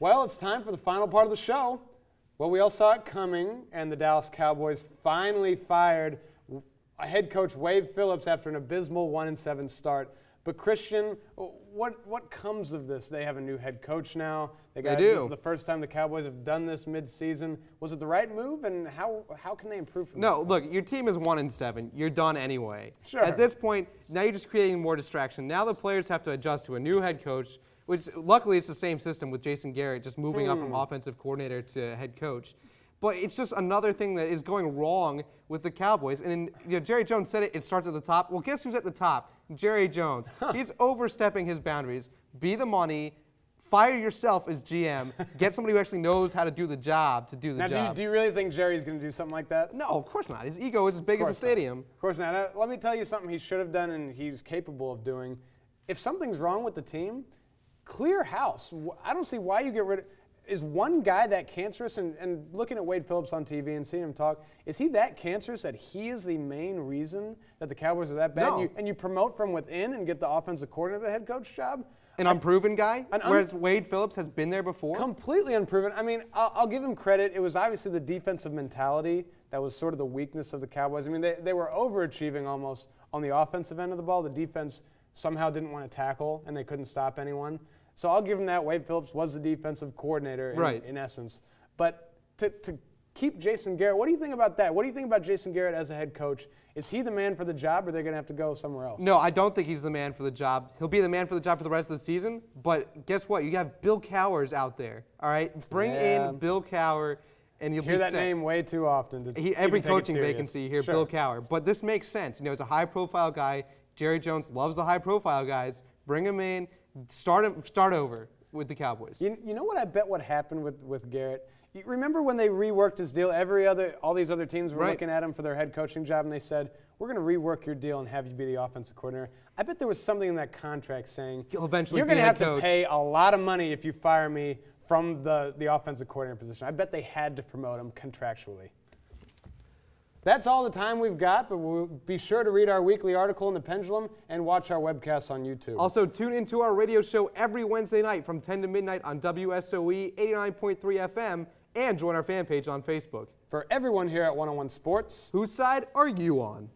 Well, it's time for the final part of the show. Well, we all saw it coming, and the Dallas Cowboys finally fired head coach Wade Phillips after an abysmal 1-7 start. But Christian, what comes of this? They have a new head coach now. They do. This is the first time the Cowboys have done this mid-season. Was it the right move, and how can they improve from this? No, look, your team is 1-7. You're done anyway. Sure. At this point, now you're just creating more distraction. Now the players have to adjust to a new head coach, which luckily it's the same system with Jason Garrett just moving up from offensive coordinator to head coach. But it's just another thing that is going wrong with the Cowboys. And Jerry Jones said it starts at the top. Well, guess who's at the top? Jerry Jones. He's overstepping his boundaries. Be the money. Fire yourself as GM. Get somebody who actually knows how to do the job to do the job. Now, do you really think Jerry's going to do something like that? No, of course not. His ego is as big as a stadium. Of course not. Let me tell you something he should have done and he's capable of doing. If something's wrong with the team, clear house. I don't see why you get rid of – is one guy that cancerous? And looking at Wade Phillips on TV and seeing him talk, is he that cancerous that he is the main reason that the Cowboys are that bad? No. And you promote from within and get the offensive coordinator the head coach job? An unproven guy, whereas Wade Phillips has been there before? Completely unproven. I mean, I'll give him credit. It was obviously the defensive mentality that was sort of the weakness of the Cowboys. I mean, they were overachieving almost on the offensive end of the ball. The defense somehow didn't want to tackle, and they couldn't stop anyone. So I'll give him that. Wade Phillips was the defensive coordinator in essence. But to keep Jason Garrett, what do you think about that? What do you think about Jason Garrett as a head coach? Is he the man for the job, or are they going to have to go somewhere else? No, I don't think he's the man for the job. He'll be the man for the job for the rest of the season. But guess what? You have Bill Cowers out there. All right, bring in Bill Cowher, and you'll be set. Hear that name way too often. Every coaching vacancy here, Bill Cowher. But this makes sense. He's a high-profile guy. Jerry Jones loves the high-profile guys. Bring him in. Start over with the Cowboys. You know what I bet what happened with Garrett? You remember when they reworked his deal? All these other teams were looking at him for their head coaching job, and they said, "We're going to rework your deal and have you be the offensive coordinator." I bet there was something in that contract saying you'll eventually you're going to have to pay a lot of money if you fire me from the offensive coordinator position. I bet they had to promote him contractually. That's all the time we've got, but we'll be sure to read our weekly article in the Pendulum and watch our webcasts on YouTube. Also, tune into our radio show every Wednesday night from 10 to midnight on WSOE 89.3 FM and join our fan page on Facebook. For everyone here at 101 Sports, whose side are you on?